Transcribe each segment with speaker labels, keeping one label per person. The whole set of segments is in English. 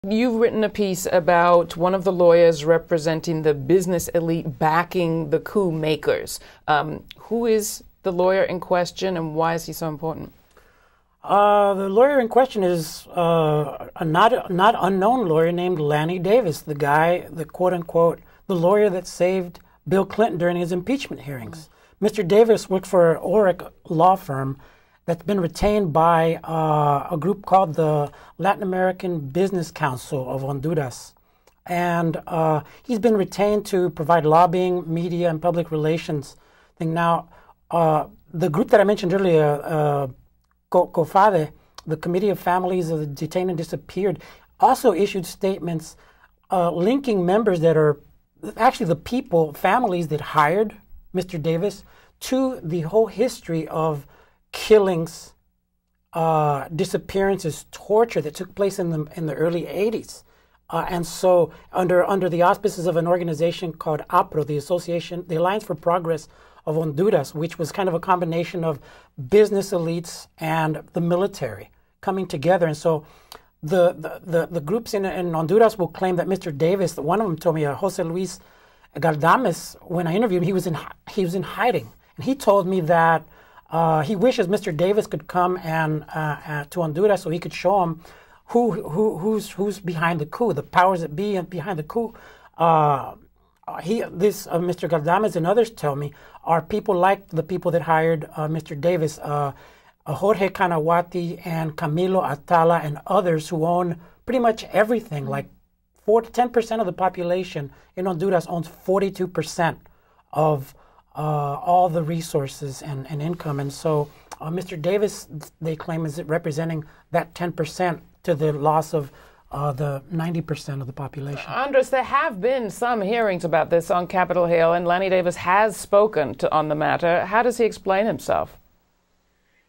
Speaker 1: You've written a piece about one of the lawyers representing the business elite backing the coup makers. Who is the lawyer in question, and why is he so important?
Speaker 2: The lawyer in question is a not unknown lawyer named Lanny Davis, the guy, the quote-unquote, the lawyer that saved Bill Clinton during his impeachment hearings. Mr. Davis worked for an Orrick law firm that's been retained by a group called the Latin American Business Council of Honduras. And he's been retained to provide lobbying, media, and public relations thing. Now, the group that I mentioned earlier, COFADE, the Committee of Families of the Detained and Disappeared, also issued statements linking members that are actually the people, families that hired Mr. Davis to the whole history of killings, disappearances, torture that took place in the early 80s. And so under the auspices of an organization called APRO, the Alliance for Progress of Honduras, which was kind of a combination of business elites and the military coming together. And so the groups in Honduras will claim that Mr. Davis, one of them told me, Jose Luis Galdames, when I interviewed him, he was in hiding. And he told me that he wishes Mr. Davis could come and to Honduras so he could show him who's behind the coup, the powers that be behind the coup. Mr. Galdames and others tell me are people like the people that hired Mr. Davis, Jorge Canawati and Camilo Atala and others who own pretty much everything. Like 10% of the population in Honduras owns 42% of all the resources and income. And so Mr. Davis, they claim, is representing that 10% to the loss of the 90% of the population.
Speaker 1: Andres, there have been some hearings about this on Capitol Hill, and Lanny Davis has spoken on the matter. How does he explain himself?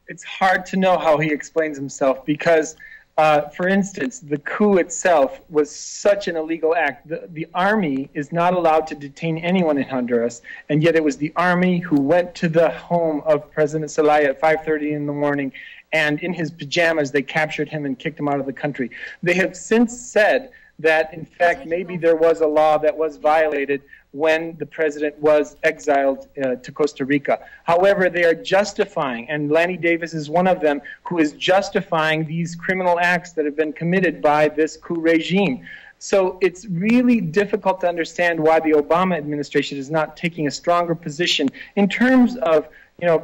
Speaker 3: It's hard to know how he explains himself because, for instance, the coup itself was such an illegal act. The army is not allowed to detain anyone in Honduras, and yet it was the army who went to the home of President Zelaya at 5:30 in the morning, and in his pajamas they captured him and kicked him out of the country. They have since said that, in fact, maybe there was a law that was violated when the president was exiled to Costa Rica. However, they are justifying, and Lanny Davis is one of them, who is justifying these criminal acts that have been committed by this coup regime. So it's really difficult to understand why the Obama administration is not taking a stronger position in terms of,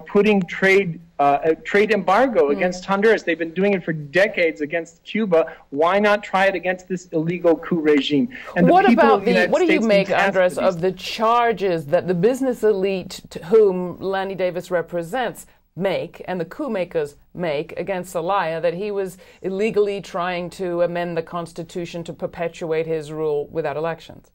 Speaker 3: putting a trade embargo against Honduras. They've been doing it for decades against Cuba. Why not try it against this illegal coup regime? And
Speaker 1: what do you make, Andres, of the charges that the business elite to whom Lanny Davis represents make, and the coup makers make, against Zelaya, that he was illegally trying to amend the Constitution to perpetuate his rule without elections?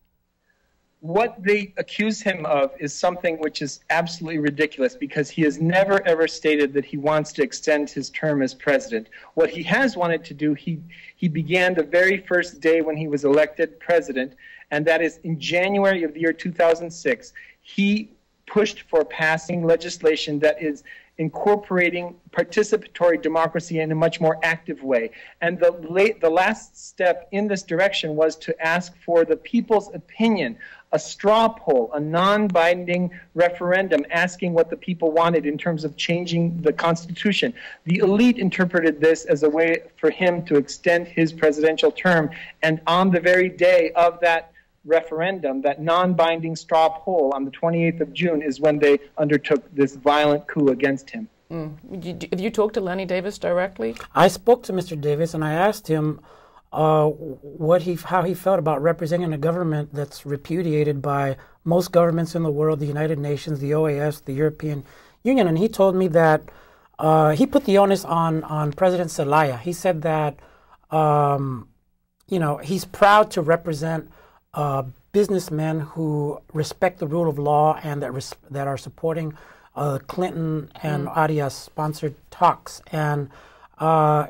Speaker 3: What they accuse him of is something which is absolutely ridiculous because he has never, ever stated that he wants to extend his term as president. What he has wanted to do, he began the very first day when he was elected president, and that is in January of the year 2006. He pushed for passing legislation that is incorporating participatory democracy in a much more active way. And the last step in this direction was to ask for the people's opinion, a straw poll, a non-binding referendum asking what the people wanted in terms of changing the Constitution. The elite interpreted this as a way for him to extend his presidential term, and on the very day of that referendum, that non-binding straw poll on the 28th of June is when they undertook this violent coup against him.
Speaker 1: Have you talked to Lanny Davis directly?
Speaker 2: I spoke to Mr. Davis and I asked him how he felt about representing a government that's repudiated by most governments in the world, the United Nations, the OAS, the European Union, and he told me that he put the onus on President Zelaya. He said that he's proud to represent businessmen who respect the rule of law and that are supporting Clinton and Arias-sponsored talks. And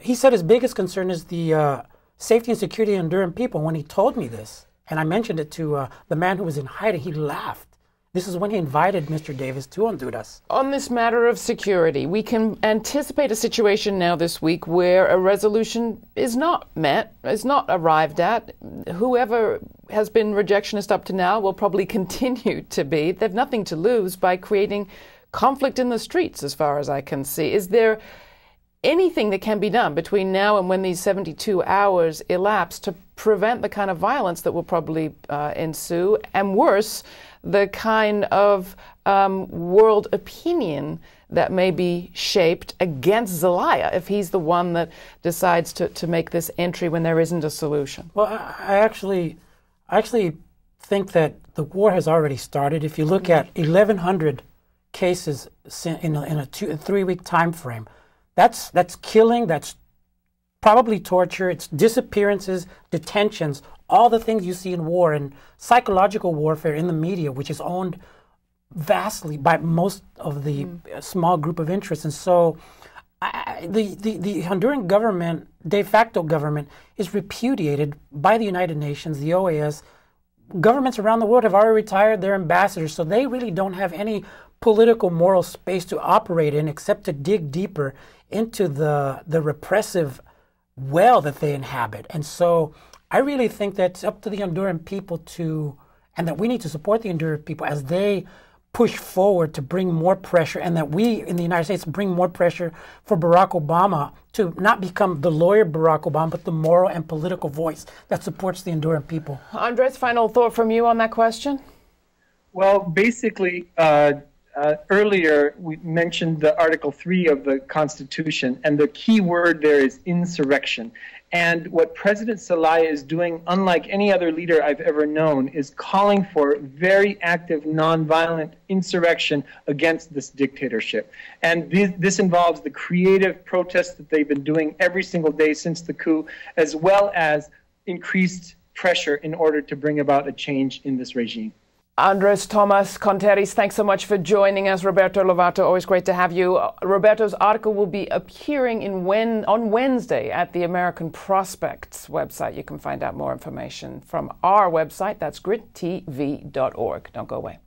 Speaker 2: he said his biggest concern is the safety and security of Honduran people. When he told me this, and I mentioned it to the man who was in hiding, he laughed. This is when he invited Mr. Davis to Honduras.
Speaker 1: On this matter of security, we can anticipate a situation now this week where a resolution is not met, is not arrived at. Whoever has been rejectionist up to now will probably continue to be. They've nothing to lose by creating conflict in the streets, as far as I can see. Is there anything that can be done between now and when these 72 hours elapse to prevent the kind of violence that will probably ensue, and worse, the kind of world opinion that may be shaped against Zelaya if he's the one that decides to make this entry when there isn't a solution?
Speaker 2: Well, I actually think that the war has already started. If you look at 1,100 cases in a 3-week time frame, that's killing, that's probably torture, it's disappearances, detentions, all the things you see in war and psychological warfare in the media, which is owned vastly by most of the small group of interests. And so the Honduran government, de facto government, is repudiated by the United Nations, the OAS. Governments around the world have already retired their ambassadors, so they really don't have any political moral space to operate in except to dig deeper into the repressive well that they inhabit. And so I really think that it's up to the Honduran people and that we need to support the Honduran people as they push forward to bring more pressure, and that we in the United States bring more pressure for Barack Obama to not become the lawyer Barack Obama, but the moral and political voice that supports the Honduran people.
Speaker 1: Andres, final thought from you on that question?
Speaker 3: Well, basically, earlier we mentioned the Article 3 of the Constitution, and the key word there is insurrection. And what President Zelaya is doing, unlike any other leader I've ever known, is calling for very active, nonviolent insurrection against this dictatorship. And this involves the creative protests that they've been doing every single day since the coup, as well as increased pressure in order to bring about a change in this regime.
Speaker 1: Andres Thomas Conteris, thanks so much for joining us. Roberto Lovato, always great to have you. Roberto's article will be appearing on Wednesday at the American Prospects website. You can find out more information from our website. That's GRITtv.org. Don't go away.